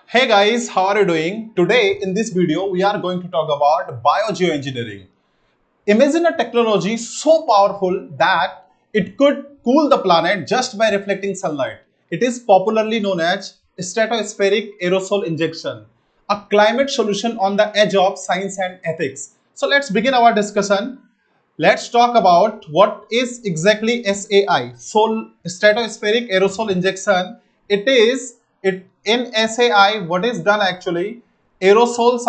Hey guys, how are you doing? Today in this video, we are going to talk about biogeoengineering. Imagine a technology so powerful that it could cool the planet just by reflecting sunlight. It is popularly known as stratospheric aerosol injection, a climate solution on the edge of science and ethics. So let's begin our discussion. Let's talk about what is exactly SAI, stratospheric aerosol injection. It in SAI. What is done actually? Aerosols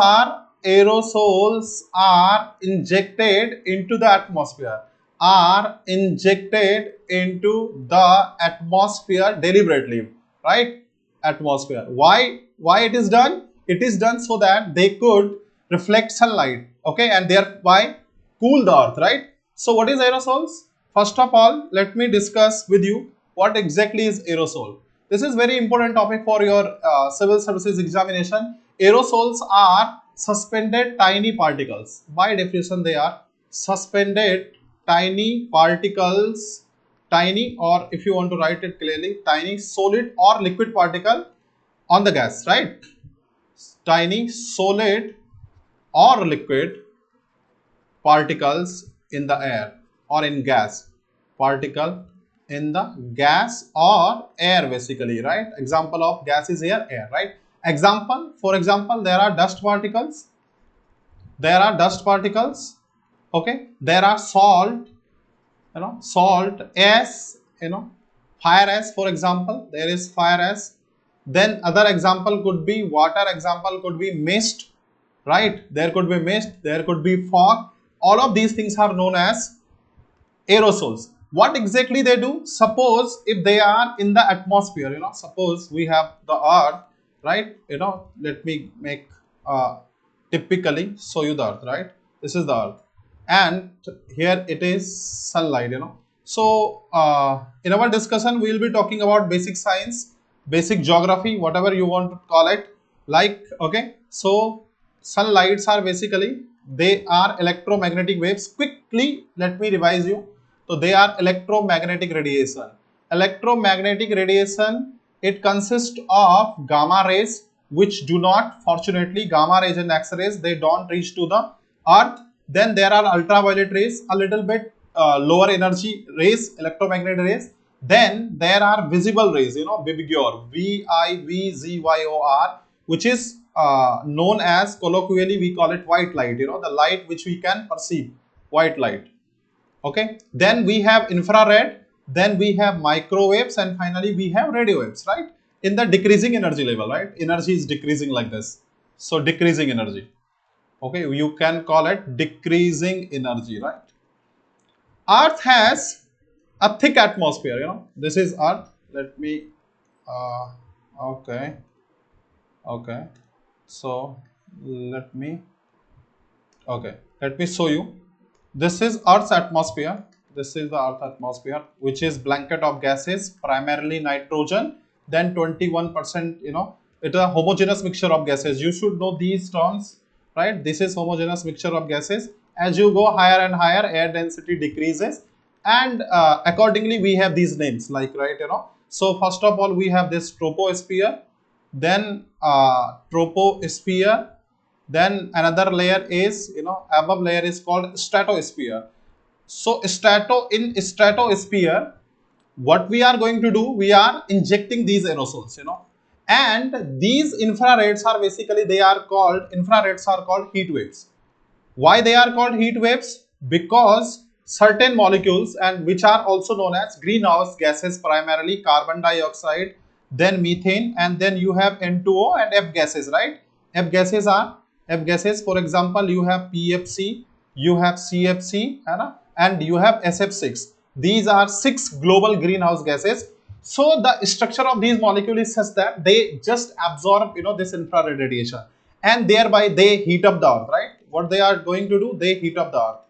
are injected into the atmosphere. Are injected into the atmosphere deliberately, right? Atmosphere. Why it is done? It is done so that they could reflect sunlight, okay, and thereby cool the earth, right? So what is aerosols? First of all, let me discuss with you what exactly is aerosol. This is very important topic for your civil services examination. Aerosols are suspended tiny particles. By definition, they are suspended tiny particles, tiny, or if you want to write it clearly, tiny solid or liquid particle on the gas, right? Tiny solid or liquid particles in the air or in gas, particle in the gas or air, basically, right? Example of gas is air, right? Example, for example, there are dust particles, okay, there are salt, salt s, fire s, for example, there is fire s. Then other example could be water, example could be mist, right? There could be mist, there could be fog. All of these things are known as aerosols. What exactly they do? Suppose if they are in the atmosphere, suppose we have the earth, right? Let me make typically show you the earth, right? This is the earth, and here it is sunlight. So in our discussion, we will be talking about basic science, basic geography, whatever you want to call it. Like, okay, so sunlights are basically, they are electromagnetic waves. Quickly, let me revise you. So they are electromagnetic radiation. Electromagnetic radiation, it consists of gamma rays, which do not, fortunately, gamma rays and X-rays, they don't reach to the earth. Then there are ultraviolet rays, a little bit lower energy rays, electromagnetic rays. Then there are visible rays, VIVGOR, VIVGYOR, which is known as, colloquially we call it white light, the light which we can perceive, white light. Okay, then we have infrared, then we have microwaves, and finally we have radio waves, right? In the decreasing energy level, right? Energy is decreasing like this. So decreasing energy. Okay, you can call it decreasing energy, right? Earth has a thick atmosphere, This is Earth. Let me, okay, okay. So let me show you. This is Earth's atmosphere. This is the Earth atmosphere, which is blanket of gases, primarily nitrogen. Then 21%, it is a homogeneous mixture of gases. You should know these terms, right? This is homogeneous mixture of gases. As you go higher and higher, air density decreases, and accordingly we have these names, like, right? So first of all, we have this troposphere, then troposphere. Then another layer is, above layer is called stratosphere. So in stratosphere, what we are going to do, we are injecting these aerosols, and these infrareds are basically, infrareds are called heat waves. Why they are called heat waves? Because certain molecules, and which are also known as greenhouse gases, primarily carbon dioxide, then methane, and then you have N2O and F gases, right? F gases are, for example, you have PFC, you have CFC, and you have SF6. These are 6 global greenhouse gases. So the structure of these molecules is such that they just absorb, this infrared radiation, and thereby they heat up the earth, right? What they are going to do, they heat up the earth,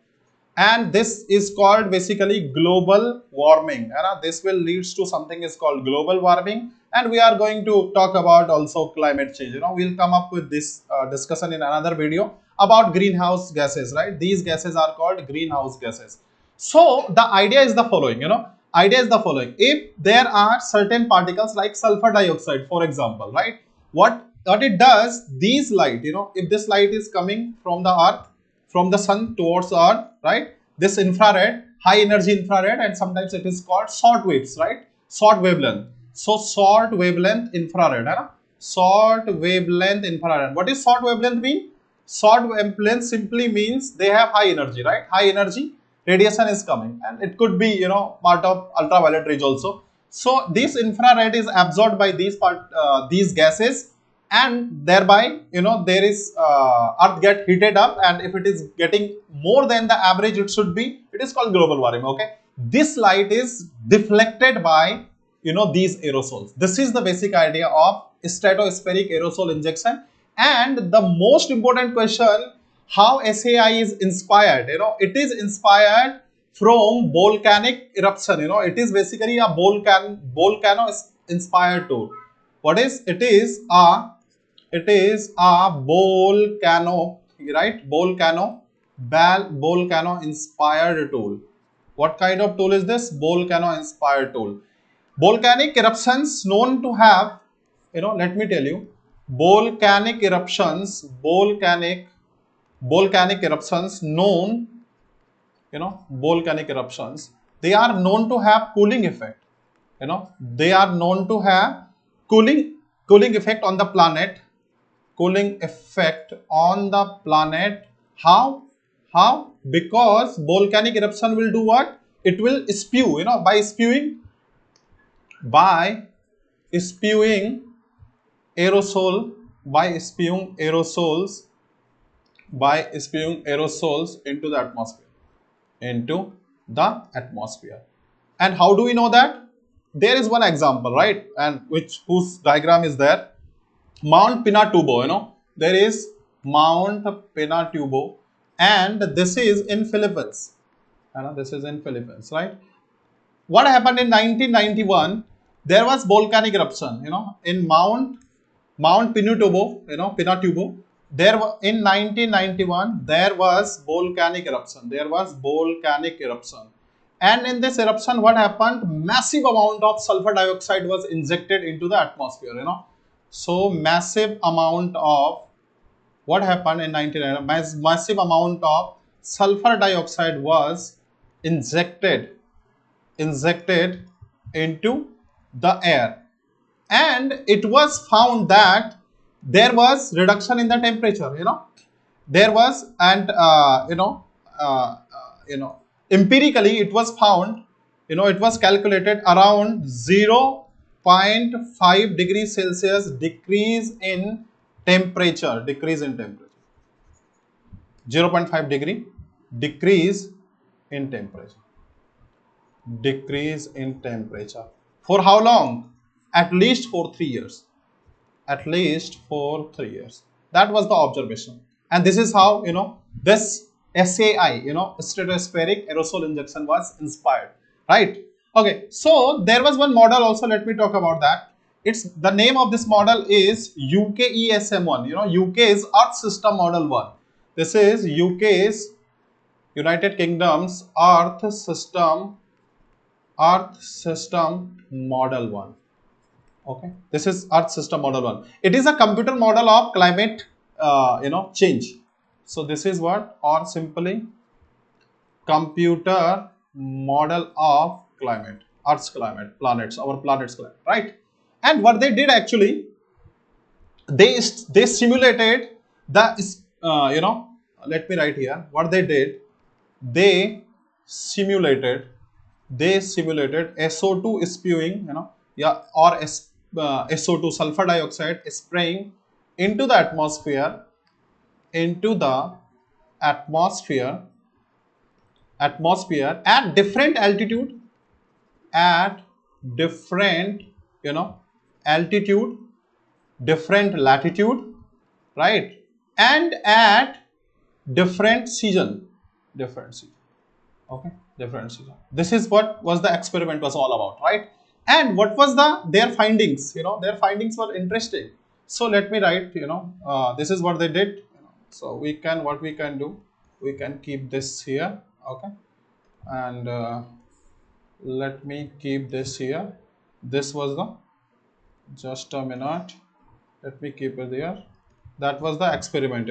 and this is called basically global warming. This will leads to something is called global warming, and we are going to talk about also climate change. We'll come up with this discussion in another video about greenhouse gases, right? These gases are called greenhouse gases. So the idea is the following, idea is the following. If there are certain particles like sulfur dioxide, for example, right? what it does, these light, if this light is coming from the earth, from the sun towards the earth, right, this infrared, high energy infrared, and sometimes it is called short waves, right, short wavelength. So short wavelength infrared, hai na? Short wavelength infrared. What is short wavelength mean? Short wavelength simply means they have high energy, right? High energy radiation is coming, and it could be, part of ultraviolet rays also. So this infrared is absorbed by these gases, and thereby, there is earth get heated up, and if it is getting more than the average it should be, it is called global warming. Okay, this light is deflected by, these aerosols. This is the basic idea of stratospheric aerosol injection. And the most important question, how SAI is inspired, it is inspired from volcanic eruption. It is basically a volcano inspired tool. What is it? Is a volcano, right? Volcano inspired tool. What kind of tool is this? Volcano inspired tool. Volcanic eruptions known to have, let me tell you, volcanic eruptions known, volcanic eruptions, they are known to have cooling effect. They are known to have cooling effect on the planet. Cooling effect on the planet. How? Because volcanic eruption will do what? It will spew, by spewing aerosol, by spewing aerosols into the atmosphere. And how do we know that? There is one example, right, and whose diagram is there. Mount Pinatubo, there is Mount Pinatubo, and this is in Philippines. This is in Philippines, right? What happened in 1991? There was volcanic eruption, in Mount Pinatubo, Pinatubo. There in 1991 there was volcanic eruption. And in this eruption, what happened? Massive amount of sulfur dioxide was injected into the atmosphere. So massive amount of, what happened in 1991? Massive amount of sulfur dioxide was injected into the air, and it was found that there was reduction in the temperature. There was, and empirically it was found, it was calculated around 0.5 degrees Celsius decrease in temperature. 0.5 degree decrease in temperature. For how long? At least for 3 years. That was the observation. And this is how, this SAI, stratospheric aerosol injection was inspired, right? Okay, so there was one model also. Let me talk about that. It's the name of this model is UKESM1. UK is Earth System Model 1. This is UK's, United Kingdom's Earth System Model 1. Okay, this is Earth System Model 1. It is a computer model of climate, change. So this is what, or simply computer model of climate, Earth's climate, our planet's climate, right? And what they did actually, they simulated the, let me write here. What they did, they simulated SO2 spewing, or SO2, sulfur dioxide, spraying into the atmosphere at different altitude, different latitude, right, and at different season. Okay, different season. This is what was the experiment was all about, right? And what was their findings? Their findings were interesting. So let me write, this is what they did. So what we can do, we can keep this here, okay, and let me keep this here. This was the, just a minute, Let me keep it there. That was the experiment,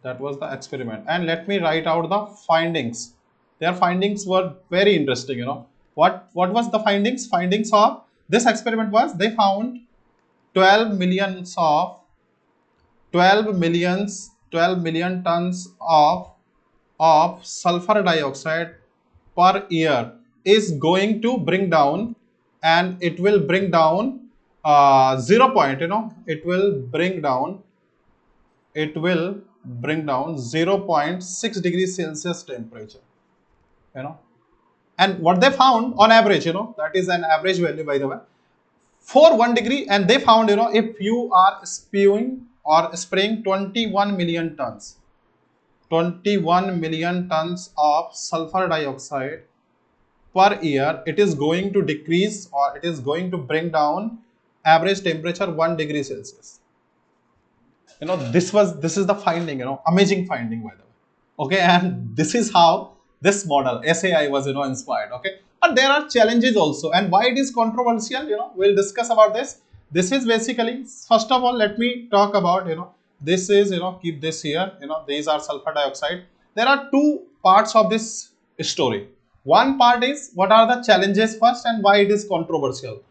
that was the experiment. And let me write out the findings. Their findings were very interesting, what was the findings of this experiment was, they found 12 millions of 12 million tons of sulfur dioxide per year is going to bring down, and it will bring down 0 point, it will bring down 0.6 degrees Celsius temperature, and what they found on average, that is an average value, by the way, for 1 degree. And they found, if you are spewing or spraying 21 million tons of sulfur dioxide per year, it is going to decrease, or it is going to bring down average temperature 1 degree Celsius. This is the finding, amazing finding, by the way. Okay, and this is how this model SAI was, inspired. Okay, but there are challenges also, and why it is controversial, we'll discuss about this. This is basically, first of all, let me talk about, this is, keep this here, these are sulfur dioxide. There are two parts of this story. One part is what are the challenges first, and why it is controversial,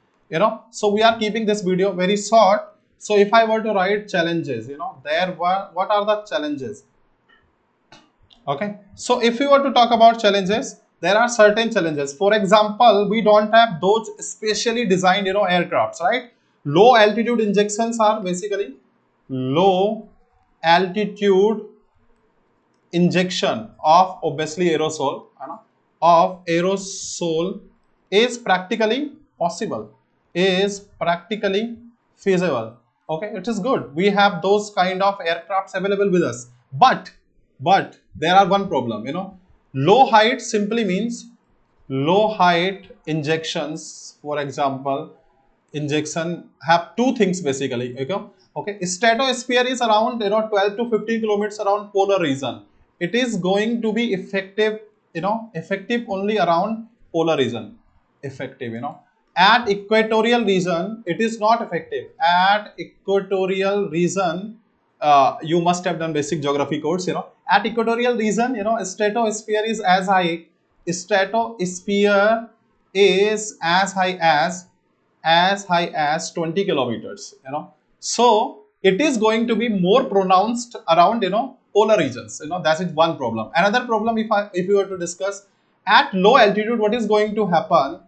so we are keeping this video very short. So if I were to write challenges, what are the challenges? Okay, so if we were to talk about challenges, there are certain challenges. For example, we don't have those specially designed, aircrafts, right? Low altitude injections are basically low altitude injection of obviously aerosol, is practically possible, is practically feasible. Okay, it is good. We have those kind of aircrafts available with us, but there are one problem, low height simply means low height injections. For example, injection have two things basically. Okay, stratosphere is around 12 to 15 kilometers around polar region. It is going to be effective, effective only around polar region, effective, at equatorial region it is not effective. At equatorial region, you must have done basic geography course, at equatorial region, stratosphere is as high, stratosphere is as high as 20 kilometers, so it is going to be more pronounced around, polar regions, that is one problem. Another problem, if we were to discuss, at low altitude, what is going to happen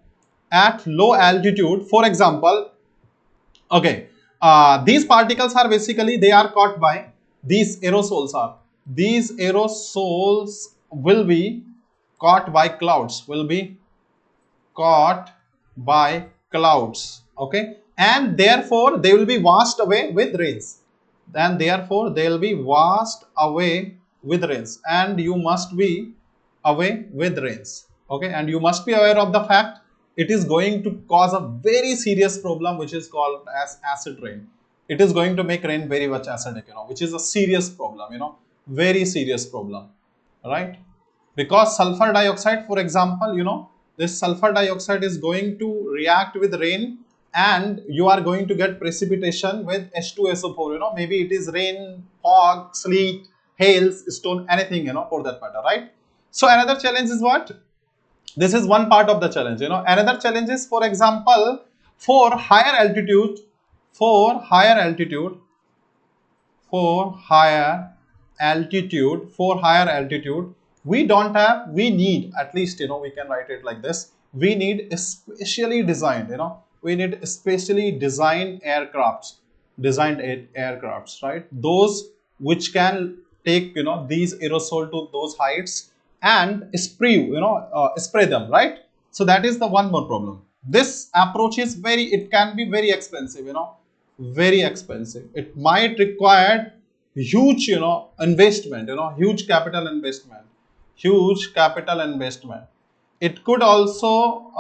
at low altitude? For example, okay, these particles are basically, they are caught by these aerosols will be caught by clouds, okay, and therefore they will be washed away with rains, and you must be away with rains. Okay, and you must be aware of the fact it is going to cause a very serious problem, which is called as acid rain. It is going to make rain very much acidic, which is a serious problem, very serious problem, right? Because sulfur dioxide, for example, this sulfur dioxide is going to react with rain, and you are going to get precipitation with H2SO4, maybe it is rain, fog, sleet, hail, stone, anything, for that matter, right? So another challenge is what? This is one part of the challenge, Another challenge is, for example, for higher altitude, we need, at least, we can write it like this, we need specially designed, aircrafts, right? Those which can take, these aerosol to those heights and spray them, right? So that is the one more problem. This approach is it can be very expensive, very expensive. It might require huge, investment, huge capital investment. It could also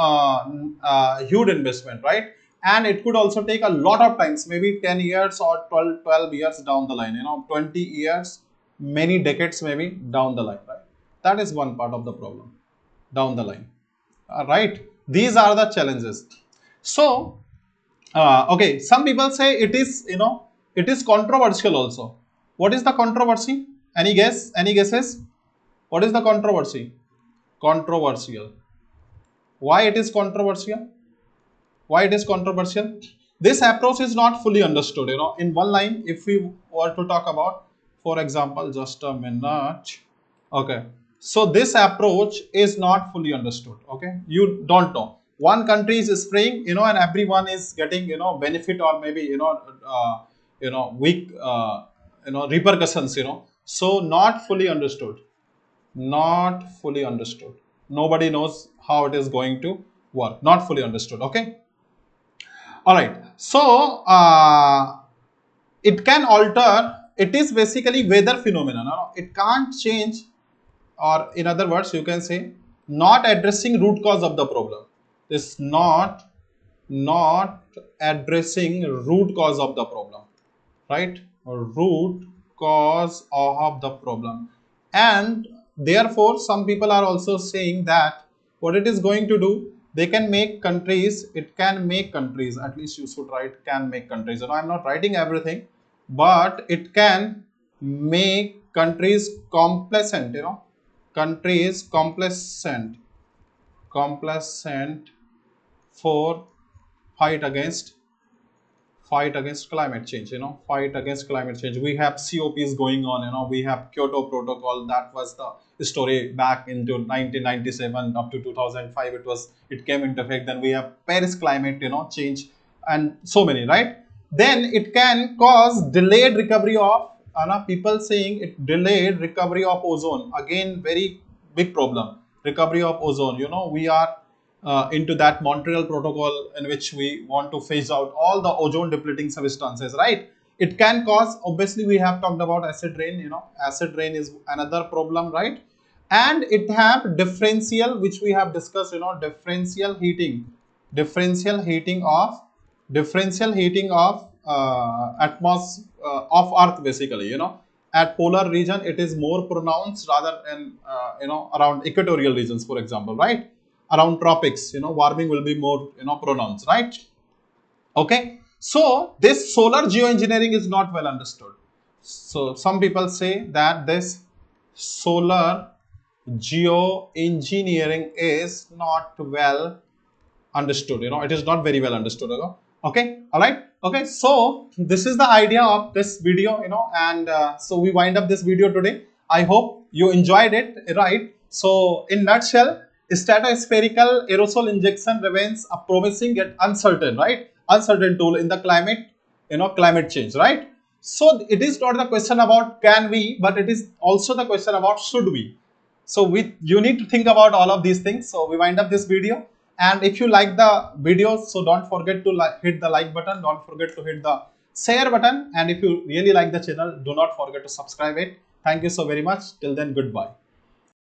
huge investment, right? And it could also take a lot of times, maybe 10 years or 12 years down the line, 20 years, many decades maybe down the line, right? That is one part of the problem down the line. Right? These are the challenges. So Okay, some people say it is, it is controversial also. What is the controversy? Any guess? Any guesses? What is the controversy? Controversial. Why it is controversial? Why it is controversial? This approach is not fully understood. In one line, if we were to talk about, for example, just a minute. Okay, so this approach is not fully understood. Okay, you don't know. One country is spraying, and everyone is getting, benefit, or maybe, weak, repercussions. So not fully understood. Not fully understood. Nobody knows how it is going to work. Not fully understood. Okay. All right. So it can alter. It is basically weather phenomenon. No? It can't change, or in other words, you can say not addressing root cause of the problem. This not addressing root cause of the problem, right? Root cause of the problem. And therefore some people are also saying that what it is going to do, they can make countries, it can make countries, at least you should write can make countries. I'm not writing everything, but it can make countries complacent, countries complacent for fight against climate change. Fight against climate change. We have COPs going on. We have Kyoto Protocol. That was the story back into 1997 up to 2005. It came into effect. Then we have Paris climate change, and so many, right? Then it can cause delayed recovery of, people saying it delayed recovery of ozone. Again, very big problem. Recovery of ozone. We are into that Montreal Protocol, in which we want to phase out all the ozone depleting substances, right? It can cause, obviously we have talked about acid rain. Acid rain is another problem, right? And it have differential, which we have discussed, differential heating of atmosphere of earth, basically. At polar region it is more pronounced rather than around equatorial regions, for example, right? Around tropics, warming will be more, pronounced, right? Okay. So this solar geoengineering is not well understood. So some people say that this solar geoengineering is not well understood. It is not very well understood. Okay. All right. Okay. So this is the idea of this video. And so we wind up this video today. I hope you enjoyed it, right? So in nutshell, stratospherical aerosol injection remains a promising yet uncertain, right? Uncertain tool in the climate change, right? So it is not the question about can we, but it is also the question about should we. So you need to think about all of these things. So we wind up this video. And if you like the video, so don't forget to hit the like button. Don't forget to hit the share button. And if you really like the channel, do not forget to subscribe it. Thank you so very much. Till then, goodbye.